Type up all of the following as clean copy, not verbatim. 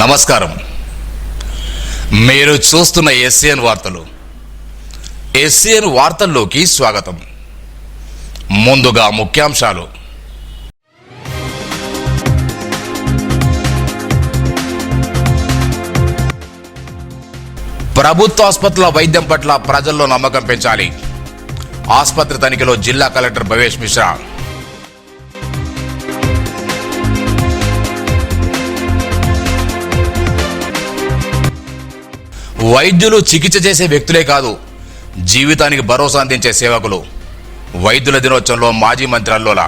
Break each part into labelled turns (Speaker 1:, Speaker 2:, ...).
Speaker 1: నమస్కారం. మీరు చూస్తున్న ఎస్సీఎన్ వార్తలు. ఎస్సీఎన్ వార్తల్లోకి స్వాగతం. ముందుగా ముఖ్యాంశాలు. ప్రభుత్వ ఆసుపత్రుల వైద్యం పట్ల ప్రజల్లో నమ్మకం పెంచాలి. ఆసుపత్రి తనిఖీలో జిల్లా కలెక్టర్ భవేష్ మిశ్రా. వైద్యులు చికిత్స చేసే వ్యక్తులే కాదు, జీవితానికి భరోసా అందించే సేవకులు. వైద్యుల దినోత్సవంలో మాజీ మంత్రి అల్లోల.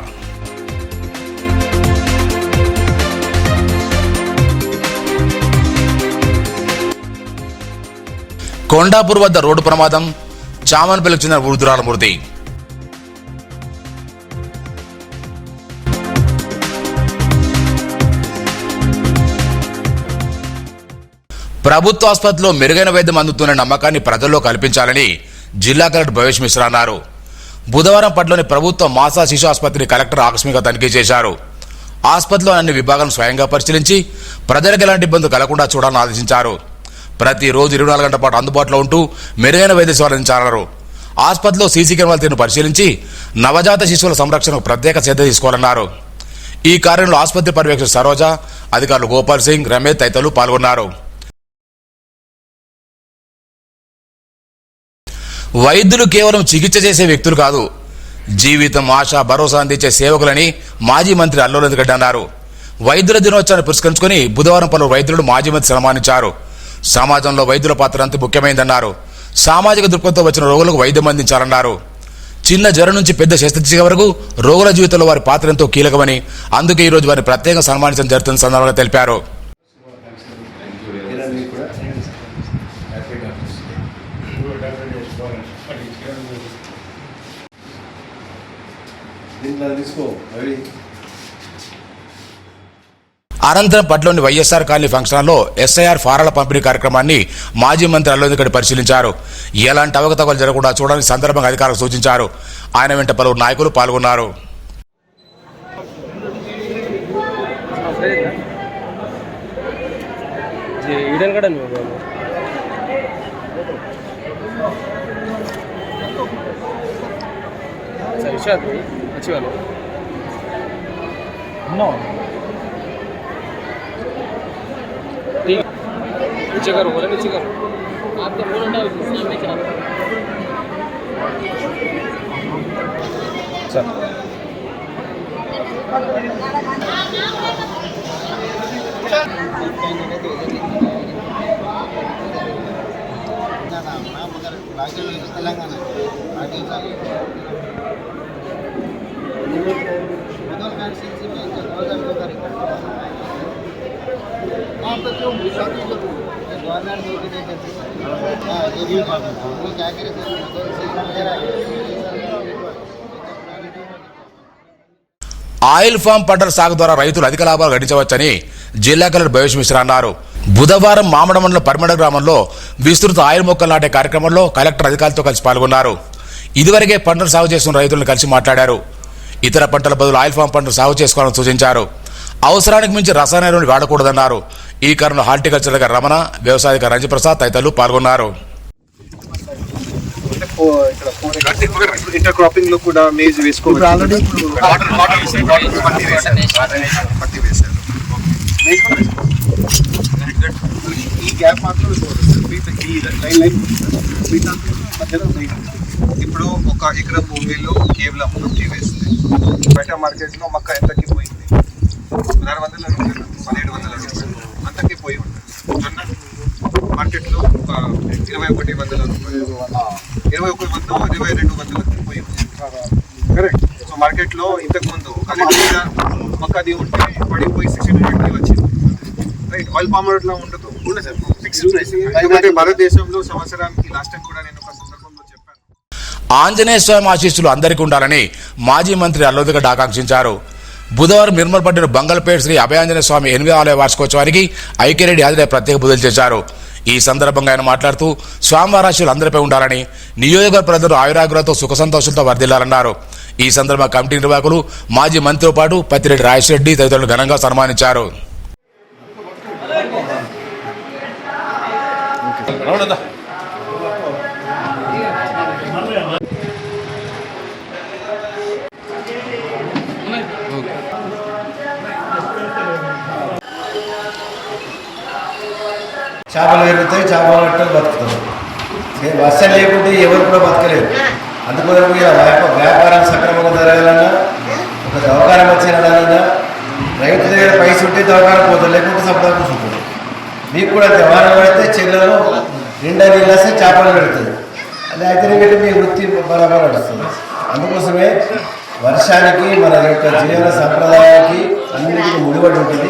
Speaker 1: కొండాపూర్ వద్ద రోడ్డు ప్రమాదం, చామన్పల్లికి చెందిన వృద్ధురాల మృతి. ప్రభుత్వ ఆసుపత్రిలో మెరుగైన వైద్యం అందుతున్న నమ్మకాన్ని ప్రజల్లో కల్పించాలని జిల్లా కలెక్టర్ భవేష్ మిశ్రా అన్నారు. బుధవారం పట్లోని ప్రభుత్వ మాసా శిశు ఆసుపత్రిని కలెక్టర్ ఆకస్మిక తనిఖీ చేశారు. ఆసుపత్రిలో అన్ని విభాగాలను స్వయంగా పరిశీలించి ప్రజలకు ఎలాంటి ఇబ్బందులు కలగకుండా చూడాలని ఆదేశించారు. ప్రతిరోజు 24 గంటల పాటు అందుబాటులో ఉంటూ మెరుగైన వైద్య సేవలు అందించాలన్నారు. ఆసుపత్రిలో సీసీ కెమెరాల తీరును పరిశీలించి నవజాత శిశువుల సంరక్షణకు ప్రత్యేక శ్రద్ధ తీసుకోవాలన్నారు. ఈ కార్యంలో ఆసుపత్రి పర్యవేక్షణ సరోజ, అధికారులు గోపాల్ సింగ్, రమేష్ తదితరులు పాల్గొన్నారు. వైద్యులు కేవలం చికిత్స చేసే వ్యక్తులు కాదు, జీవితం, ఆశ, భరోసా అందించే సేవకులని మాజీ మంత్రి అల్లోల రెడ్డి అన్నారు. వైద్యుల దినోత్సవాన్ని పురస్కరించుకుని బుధవారం పలువురు వైద్యులను మాజీ మంత్రి సన్మానించారు. సమాజంలో వైద్యుల పాత్ర అంత ముఖ్యమైందన్నారు. సామాజిక దృక్పథంతో వచ్చిన రోగులకు వైద్యం అందించాలన్నారు. చిన్న జ్వరం నుంచి పెద్ద శస్త్రచికిత్స వరకు రోగుల జీవితంలో వారి పాత్ర ఎంతో కీలకమని, అందుకే ఈరోజు వారిని ప్రత్యేకంగా సన్మానించడం జరుగుతున్న సందర్భంగా తెలిపారు. అనంతరం పట్లోని వైఎస్ఆర్ కాలనీ ఫంక్షన్ హాల్లో ఎస్ఐఆర్ ఫారాల పంపిణీ కార్యక్రమాన్ని మాజీ మంత్రి అల్లోల పరిశీలించారు. ఎలాంటి అవకతవకలు జరగకుండా చూడడానికి సందర్భంగా అధికారులకు సూచించారు. ఆయన వెంట పలువురు నాయకులు పాల్గొన్నారు.
Speaker 2: नीचे करो, बोले नीचे करो। आपको बोलो ना सामने चला। चल। तेलंगाना
Speaker 1: ఆయిల్ ఫామ్ పంటల సాగు ద్వారా రైతులు అధిక లాభాలు గడించవచ్చని జిల్లా కలెక్టర్ భవేష్ మిశ్రా అన్నారు. బుధవారం మామిడ మండలం పరిమళ గ్రామంలో విస్తృత ఆయిల్ మొక్కలు నాటే కార్యక్రమంలో కలెక్టర్ అధికారులతో కలిసి పాల్గొన్నారు. ఇదివరకే పంటలు సాగు చేస్తున్న రైతులను కలిసి మాట్లాడారు. ఇతర పంటల బదులు ఆయిల్ ఫామ్ పంటలు సాగు చేసుకోవాలని సూచించారు. అవసరానికి మించి రసాయన ఎరువులు వాడకూడదన్నారు. ఈ కారణంలో హార్టికల్చర్ గా రమణ, వ్యవసాయ రంజి ప్రసాద్ తదితరులు పాల్గొన్నారు.
Speaker 3: ఇంటర్ క్రాపింగ్ లో కూడా మేజ్ వేసుకోవచ్చు. ఈ గ్యాప్ మాత్రం ఇప్పుడు 1 ఎకరం భూమిలో కేవలం 50 వేస్తుంది. బయట మార్కెట్ లో మక్క ఎంతకి పోయింది? 1600 రూపాయలు, 1700 రూపాయలు అంతకి పోయి ఉంటుంది. జొన్న మార్కెట్ లో 2100 రూపాయలు, 2200 పోయి ఉంది. కరెక్ట్. సో మార్కెట్ లో ఇంతకు ముందు 1 లీటర్ మక్కది ఉంటే పడిపోయి 1600 వచ్చింది. రైట్. ఆయిల్ పామ్ అట్లా ఉండదు సార్, ఫిక్స్డ్ ప్రైస్. ఎందుకంటే భారతదేశంలో సంవత్సరానికి లాస్ట్ టైం కూడా నేను ఒక సందర్భంలో చెప్పాను,
Speaker 1: ఆంజనేయ స్వామి ఆశీస్సులు అందరికీ ఉండాలని మాజీ మంత్రి అల్లోల ఆకాంక్షించారు. బుధవారం నిర్మల్పట్టిన బంగల్పేట శ్రీ అభయాంజనేయ స్వామి 8వ ఆలయ వార్షికోత్సవానికి ఐక్యరెడ్డి హాజరై ప్రత్యేక పూజలు చేశారు. ఈ సందర్భంగా ఆయన మాట్లాడుతూ స్వామివారి ఆశీస్సులు అందరిపై ఉండాలని, నియోజకవర్గ ప్రజలు ఆయురాగ్రహంతో సుఖ సంతోషాలతో వర్ధిల్లాలన్నారు. ఈ సందర్భంగా కమిటీ నిర్వాహకులు, మాజీ మంత్రితో పాటు పత్తిరెడ్డి రాజేశ్వరరెడ్డి తదితరులు ఘనంగా సన్మానించారు.
Speaker 4: చేపలు పెరుగుతాయి, చేపలు పట్టలు బతుకుతారు. వర్షం లేకుంటే ఎవరు కూడా బతకలేదు. అందుకోసం వ్యాపారం సక్రమంగా జరగాలన్నా, ఒక దవాఖానం వచ్చేయాలన్నా, రైతు దగ్గర పైస ఉంటే దవాఖానం పోతుంది, లేకుంటే సబ్దా కూర్చుంటుంది. మీకు కూడా అంతే, వాన పడితే చెల్లలో నిండా నీళ్ళు వస్తే చేపలు పెడుతుంది. అది అయితేనే పెట్టి మీ వృత్తి బరాబర్ నడుస్తుంది. అందుకోసమే వర్షానికి మన యొక్క జీవన సంప్రదాయానికి అన్నిటికీ ముడిపడి ఉంటుంది.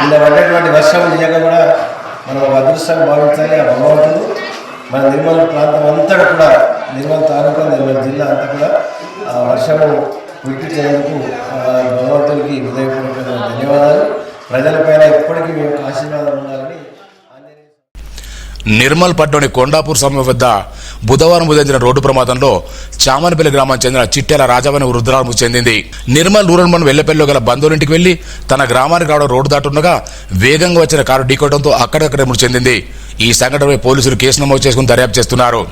Speaker 4: ఇలా పడ్డటువంటి వర్షం నిజంగా కూడా మనం ఒక అదృష్టాన్ని భావించాలి. ఆ భగవంతుడు మన నిర్మల్ ప్రాంతం అంతా కూడా, నిర్మల్ తాలూకా, నిర్మల్ జిల్లా అంతా కూడా ఆ వర్షము కురిపించేందుకు భగవంతుడికి హృదయపూర్వక ధన్యవాదాలు. ప్రజలపైన ఎప్పటికీ మీ యొక్క ఆశీర్వాదం ఉండాలని.
Speaker 1: నిర్మల్ పట్లోని కొండాపూర్ సమీపం వద్ద బుధవారం ఉదయం జరిగిన రోడ్డు ప్రమాదంలో చామనపల్లి గ్రామానికి చెందిన చిట్టెల రాజావని వృద్ధురాలు మృతి చెందింది. నిర్మల్ రూరల్ మండలం వెల్లపల్లిలో గల బంధువులింటికి వెళ్లి తన గ్రామానికి రావడం రోడ్డు దాటుండగా వేగంగా వచ్చిన కారు ఢీకొట్టడంతో అక్కడికక్కడే మృతి చెందింది. ఈ సంఘటనపై పోలీసులు కేసు నమోదు చేసుకుని దర్యాప్తు చేస్తున్నారు.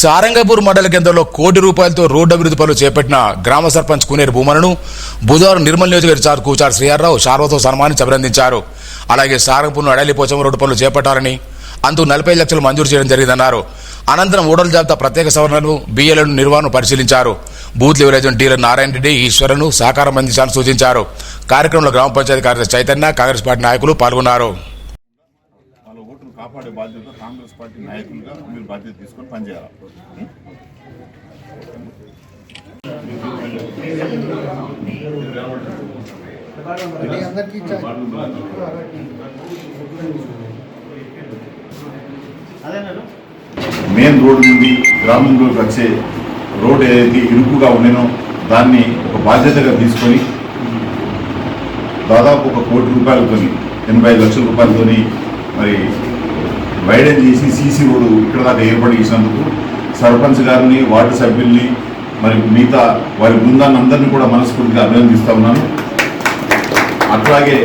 Speaker 1: సారంగపూర్ మండల కేంద్రంలో ₹1 కోటి రోడ్డు అభివృద్ధి పనులు చేపట్టిన గ్రామ సర్పంచ్ కూనేరు భూమలను బుధవారం నిర్మల్ నియోజకవర్గ కూచారు శ్రీహర్రావు శార్వతో సన్మానించి అభినందించారు. అలాగే సారంగపూర్ను అడలి పోచమ్మ రోడ్డు పనులు చేపట్టాలని, అందుకు 45 లక్షలు మంజూరు చేయడం జరిగిందన్నారు. అనంతరం ఓటర్ల జాబితా ప్రత్యేక సవరణలు, బిఎల్ఎన్ నిర్వహణను పరిశీలించారు. Booth level agent dealer Narayana Reddy, ఈశ్వరను సహకారం అందించాలని సూచించారు. కార్యక్రమంలో గ్రామ పంచాయతీ కార్యదర్శి చైతన్య, కాంగ్రెస్ పార్టీ నాయకులు పాల్గొన్నారు.
Speaker 5: వాళ్ళ ఓటును కాపాడే బాధ్యత కాంగ్రెస్ పార్టీ నాయకులుగా మీరు బాధ్యత తీసుకొని పనిచేయాలి. మెయిన్ రోడ్డు నుండి గ్రామంలోకి వచ్చే రోడ్ ఏదైతే ఇరుకుగా ఉండేనో దాన్ని ఒక బాధ్యతగా తీసుకొని దాదాపు ₹1 కోటి 85 లక్షల రూపాయలతోని మరి వైడెన్ చేసి సీసీ రోడ్డు ఇక్కడ దాకా ఏర్పాటు చేసినందుకు సర్పంచ్ గారిని, వార్డు సభ్యుల్ని, మరి మిగతా వారి బృందాన్ని అందరినీ కూడా మనస్ఫూర్తిగా అభినందిస్తూ ఉన్నాను. అట్లాగే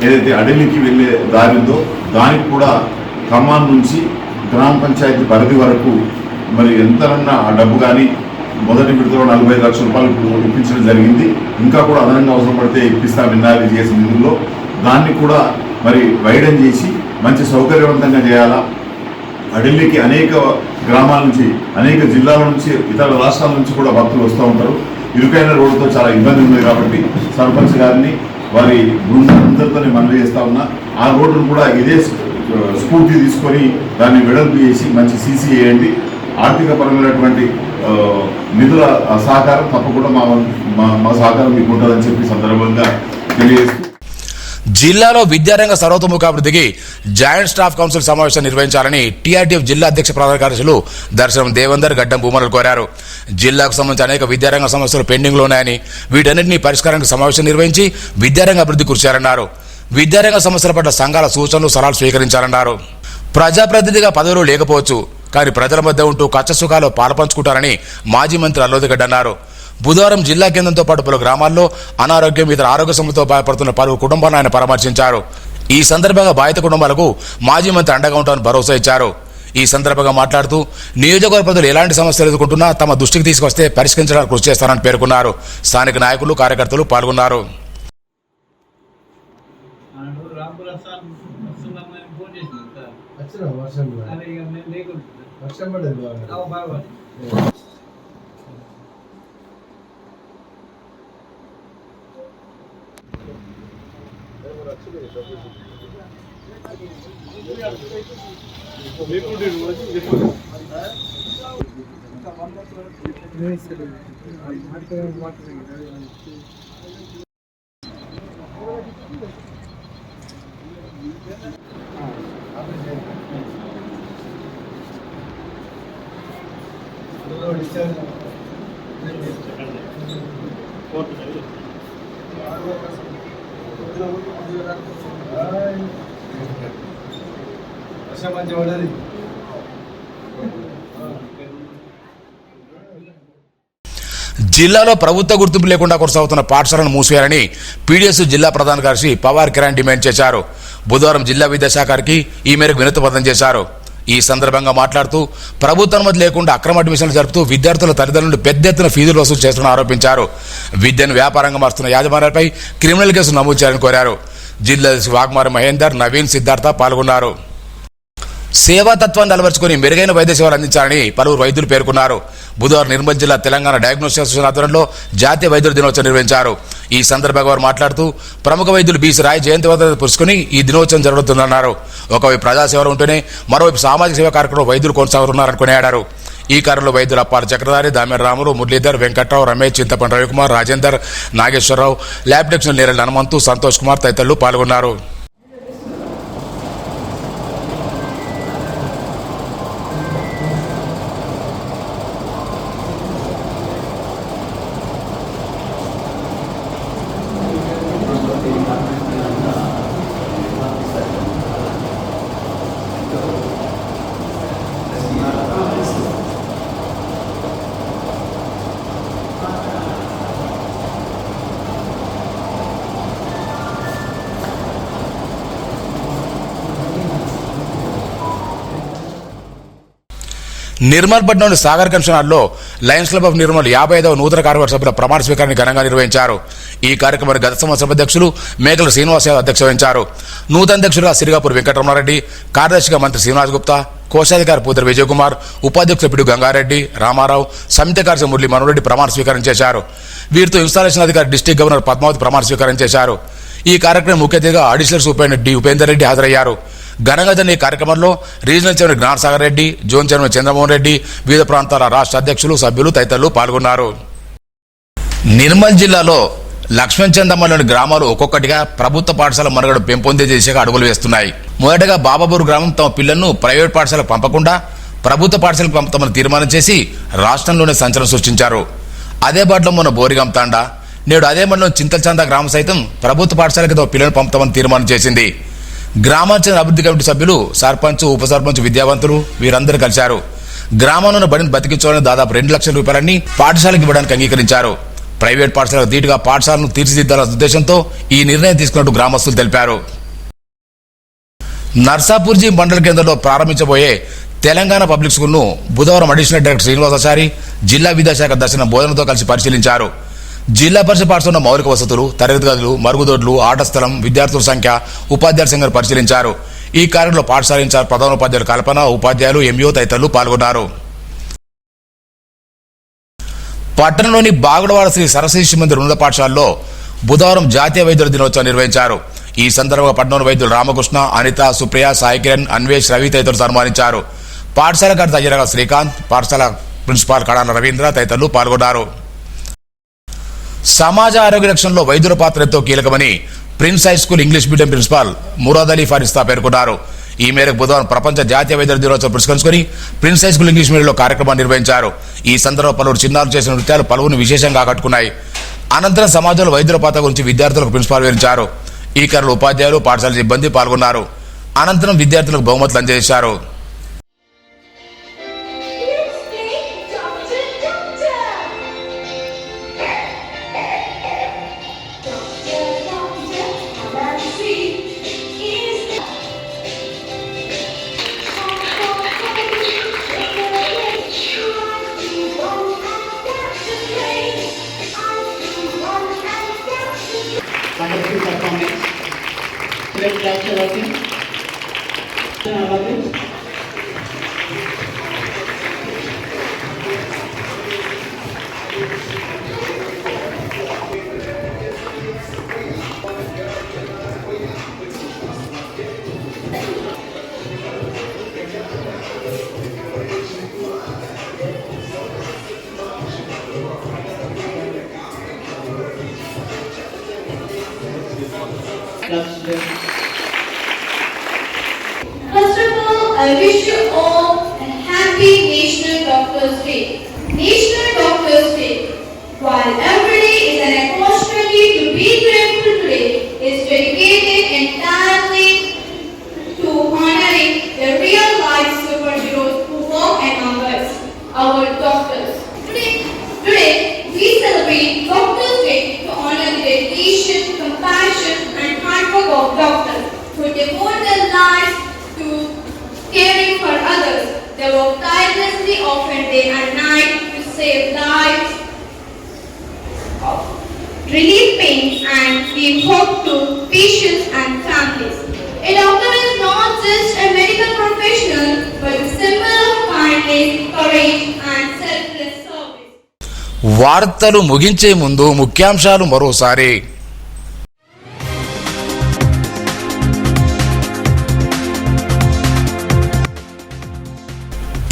Speaker 5: ఏదైతే అడలికి వెళ్ళే దారి ఉందో దానికి కూడా ఖమ్మం నుంచి గ్రామ పంచాయతీ పరిధి వరకు మరి ఎంతనన్నా ఆ డబ్బు కానీ మొదటి విడతలో 45 లక్షల రూపాయలు ఇప్పుడు ఇప్పించడం జరిగింది. ఇంకా కూడా అదనంగా అవసరం పడితే ఇప్పిస్తాం ఎన్ఆర్ఈ చేసిన నిధుల్లో. దాన్ని కూడా మరి వైడెన్ చేసి మంచి సౌకర్యవంతంగా చేయాలా. అడలికి అనేక గ్రామాల నుంచి, అనేక జిల్లాల నుంచి, ఇతర రాష్ట్రాల నుంచి కూడా భక్తులు వస్తూ ఉంటారు. ఇరుకైన రోడ్డుతో చాలా ఇబ్బంది ఉంది కాబట్టి సర్పంచ్ గారిని, వారి బృందందరితో మనవి చేస్తా ఉన్నా. ఆ రోడ్డును కూడా ఇదే స్ఫూర్తి తీసుకొని దాన్ని వెడల్పు చేసి మంచి సీసీ వేయండి. ఆర్థిక పరమైనటువంటి నిధుల సహకారం తప్పకుండా మా సహకారం మీకు ఉంటుందని చెప్పి సందర్భంగా తెలియజేస్తూ,
Speaker 1: జిల్లాలో విద్యారంగ సర్వతోముఖాభివృద్ధికి జాయింట్ స్టాఫ్ కౌన్సిల్ సమావేశం నిర్వహించాలని టీఆర్టీఎఫ్ జిల్లా అధ్యక్ష ప్రధాన కార్యదర్శులు దర్శనం దేవేందర్, గడ్డం భూమనలు కోరారు. జిల్లాకు సంబంధించి అనేక విద్యారంగ సమస్యలు పెండింగ్లో ఉన్నాయని, వీటన్నింటినీ పరిష్కారానికి సమావేశం నిర్వహించి విద్యారంగ అభివృద్ధి కృషిచారన్నారు. విద్యారంగ సమస్యల పట్ల సంఘాల సూచనలు, సలహాలు స్వీకరించారన్నారు. ప్రజాప్రతినిధిగా పదవులు లేకపోవచ్చు, కానీ ప్రజల మధ్య ఉంటూ కష్ట సుఖాలు పాల్పంచుకుంటారని మాజీ మంత్రి అల్లోదిగడ్డ అన్నారు. బుధవారం జిల్లా కేంద్రంతో పాటు పలు గ్రామాల్లో అనారోగ్యం, ఇతర ఆరోగ్య సమస్యలతో బాధపడుతున్న పలు కుటుంబాలను ఆయన పరామర్శించారు. ఈ సందర్భంగా బాధిత కుటుంబాలకు మాజీ మంత్రి అండగా ఉంటామని భరోసా ఇచ్చారు. ఈ సందర్భంగా మాట్లాడుతూ నియోజకవర్గ ప్రజలు ఎలాంటి సమస్యలు ఎదుర్కొంటున్నా తమ దృష్టికి తీసుకొస్తే పరిష్కరించడానికి కృషి చేస్తారని పేర్కొన్నారు. స్థానిక నాయకులు, కార్యకర్తలు పాల్గొన్నారు. జిల్లాలో ప్రభుత్వ గుర్తింపు లేకుండా కొనసాగుతున్న పాఠశాలను మూసివేయాలని పీడీఎస్ జిల్లా ప్రధాన కార్యదర్శి పవార్ కిరణ్ డిమాండ్ చేశారు. బుధవారం జిల్లా విద్యాశాఖకి ఈ మేరకు వినతిపత్రం చేశారు. ఈ సందర్భంగా మాట్లాడుతూ ప్రభుత్వ అనుమతి లేకుండా అక్రమ అడ్మిషన్లు జరుపుతూ విద్యార్థుల తల్లిదండ్రులు పెద్ద ఎత్తున ఫీజులు వసూలు చేస్తున్న ఆరోపించారు. విద్యను వ్యాపారంగా మారుస్తున్న యాజమాన్యాలపై క్రిమినల్ కేసు నమోదు చేయాలని కోరారు. జిల్లా వాగ్మారి మహేందర్, నవీన్, సిద్ధార్థ పాల్గొన్నారు. సేవాతత్వాన్ని అలవర్చుకుని మెరుగైన వైద్య సేవలు అందించాలని పలువురు వైద్యులు పేర్కొన్నారు. బుధవారం నిర్మల్ జిల్లా తెలంగాణ డయాగ్నోస్టిక్ అసోసియేషన్ ఆధ్వర్యంలో జాతీయ వైద్యుల దినోత్సవం నిర్వహించారు. ఈ సందర్భంగా వారు మాట్లాడుతూ ప్రముఖ వైద్యులు బీసీ రాయ్ జయంతి వద్ద పురుచుకుని ఈ దినోత్సవం జరుగుతుందన్నారు. ఒకవైపు ప్రజాసేవలు ఉంటేనే మరోవైపు సామాజిక సేవా కార్యక్రమంలో వైద్యులు కొనసాగుతున్నారని కొనియాడారు. ఈ కార్యంలో వైద్యులు అప్పాల చక్రధారి, దామెర రాములు, మురళీధర్, వెంకట్రావు, రమేష్, చింతపండి రవికుమార్, రాజేందర్, నాగేశ్వరరావు, ల్యాబ్ టెక్నీషియన్ నేరల్ హనుమంతు, సంతోష్ కుమార్ తదితరులు పాల్గొన్నారు. నిర్మల్ పట్టణంలోని సాగర్ కన్వెన్షన్ హాల్లో లయన్స్ క్లబ్ ఆఫ్ నిర్మల్ 55వ నూతన కార్యవర్గ సభ్యుల ప్రమాణ స్వీకారాన్ని ఘనంగా నిర్వహించారు. ఈ కార్యక్రమానికి గత సంవత్సరం అధ్యక్షులు మేకల శ్రీనివాస్ యాదవ్ అధ్యక్షత వహించారు. నూతన అధ్యక్షులుగా సిరిగాపూర్ వెంకటరమణారెడ్డి, కార్యదర్శిగా మంత్రి శ్రీనివాస్ గుప్తా, కోశాధికారి పూతరి విజయకుమార్, ఉపాధ్యక్షులు పిడు గంగారెడ్డి, రామారావు, సమితి కార్యదర్శి మురళీ మనోరెడ్డి ప్రమాణ స్వీకారం చేశారు. వీరితో ఇన్స్టాలేషన్ అధికారి డిస్టిక్ గవర్నర్ పద్మావతి ప్రమాణ స్వీకారం చేశారు. ఈ కార్యక్రమం ముఖ్య అతిథిగా additional superintendent D Upender Reddy హాజరయ్యారు. ఘనంగా జరిగిన ఈ కార్యక్రమంలో regional chairman Gnanasagar Reddy, zone chairman Chandramohan Reddy, వివిధ ప్రాంతాల రాష్ట్ర అధ్యక్షులు, సభ్యులు తదితరులు పాల్గొన్నారు. నిర్మల్ జిల్లాలో లక్ష్మణ్ చందమ్మలోని గ్రామాలు ఒక్కొక్కటిగా ప్రభుత్వ పాఠశాల మనుగడ పెంపొందే దిశగా అడుగులు వేస్తున్నాయి. మొదటగా బాబాబూరు గ్రామం తమ పిల్లలను ప్రైవేట్ పాఠశాలకు పంపకుండా ప్రభుత్వ పాఠశాలకు పంపుతామని తీర్మానం చేసి రాష్ట్రంలోనే సంచలనం సృష్టించారు. అదే బాటలో మొన్న బోరిగాం తాండా, నేడు అదే మండలం చింతల్చంద గ్రామం సైతం ప్రభుత్వ పాఠశాలకు తమ పిల్లలను పంపుతామని తీర్మానం చేసింది. గ్రామాంచల అభివృద్ధి కమిటీ సభ్యులు, సర్పంచ్, ఉప సర్పంచ్, విద్యావంతులు వీరందరూ కలిశారు. గ్రామంలోని బడిని బతికించాలని దాదాపు 2 లక్షల రూపాయలన్నీ పాఠశాలకు ఇవ్వడానికి అంగీకరించారు. ప్రైవేట్ పాఠశాలకు ధీటుగా పాఠశాలను తీర్చిదిద్దాలన్న ఉద్దేశంతో ఈ నిర్ణయం తీసుకున్నట్టు గ్రామస్తులు తెలిపారు. నర్సాపూర్జీ మండల కేంద్రంలో ప్రారంభించబోయే తెలంగాణ పబ్లిక్ స్కూల్ను బుధవారం అడిషనల్ డైరెక్టర్ శ్రీనివాసాచారి జిల్లా విద్యాశాఖ దర్శన బోధనతో కలిసి పరిశీలించారు. జిల్లా పరిషత్ పాఠశాల మౌలిక వసతులు, తరగతి గదులు, మరుగుదొడ్లు, ఆట స్థలం, విద్యార్థుల సంఖ్య, ఉపాధ్యాయుల సంఖ్యను పరిశీలించారు. ఈ కార్యంలో పాఠశాల ఇన్ఛార్జ్ ప్రధానోపాధ్యాయులు కల్పన, ఉపాధ్యాయులు, ఎంఈఓ తదితరులు పాల్గొన్నారు. పట్టణంలోని బాగుడవాడ శ్రీ సరస్వతి శిశు మందిర్ ఉన్నత పాఠశాలలో బుధవారం జాతీయ వైద్యుల దినోత్సవం నిర్వహించారు. ఈ సందర్భంగా పట్టణంలోని వైద్యులు రామకృష్ణ, అనిత, సుప్రియ, సాయి కిరణ్, అన్వేష్, రవి తదితరులు సన్మానించారు. పాఠశాల కార్యదర్శి అయ్యరగా శ్రీకాంత్, పాఠశాల ప్రిన్సిపాల్ కడాల రవీంద్ర తదితరులు పాల్గొన్నారు. సమాజ ఆరోగ్య రక్షణలో వైద్యుల పాత్ర ఎంతో కీలకమని prince high school English medium principal Murad Ali Farista పేర్కొన్నారు. ఈ మేరకు బుధవారం ప్రపంచ జాతీయ వైద్యుల దినోత్సవం పురస్కరించుకుని ప్రిన్స్ హై స్కూల్ ఇంగ్లీష్ మీడియంలో కార్యక్రమాన్ని నిర్వహించారు. ఈ సందర్భంలో పలువురు చిన్నారులు చేసిన నృత్యాలు పలువురిని విశేషంగా ఆకట్టుకున్నాయి. అనంతరం సమాజంలో వైద్యుల పాత్ర గురించి విద్యార్థులకు ప్రిన్సిపాల్ వివరించారు. ఈ కార్యక్రమంలో ఉపాధ్యాయులు, పాఠశాల సిబ్బంది పాల్గొన్నారు. అనంతరం విద్యార్థులకు బహుమతులు అందజేశారు.
Speaker 6: Wonderful performance. Great job, Shalati.
Speaker 7: First of all, I wish you all a happy National Doctors Day. National Doctors Day, while every day is an opportunity to be grateful today, is dedicated entirely to honoring the real life superheroes who work among us, our doctors. Today we celebrate Doctors Day to honor the dedication, compassion and hard work of doctors who devote and night to save lives, relieve pain, and give hope to patients and families. A doctor is not just a medical professional, but a symbol of kindness, courage, and selfless service.
Speaker 1: వార్తలు ముగించే ముందు ముఖ్యాంశాలు మరోసారి.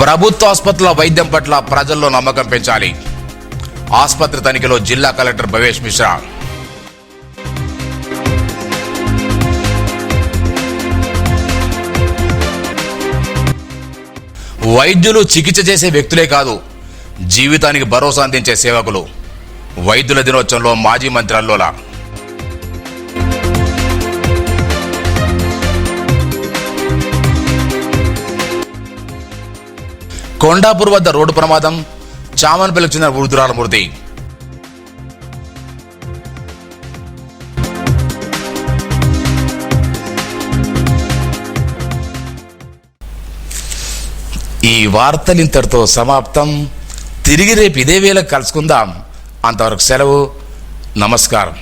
Speaker 1: ప్రభుత్వ ఆసుపత్రుల వైద్యం పట్ల ప్రజల్లో నమ్మకం పెంచాలి. ఆసుపత్రి తనిఖీలో జిల్లా కలెక్టర్ భవేష్ మిశ్రా. వైద్యులు చికిత్స చేసే వ్యక్తులే కాదు, జీవితానికి భరోసా అందించే సేవకులు. వైద్యుల దినోత్సవంలో మాజీ మంత్రి అల్లోల. కొండాపూర్ వద్ద రోడ్డు ప్రమాదం, చామన్పల్లికి చెందిన వృద్ధురాల మృతి. ఈ వార్తలు ఇంతటితో సమాప్తం. తిరిగి రేపు ఇదే వేళకు కలుసుకుందాం. అంతవరకు సెలవు. నమస్కారం.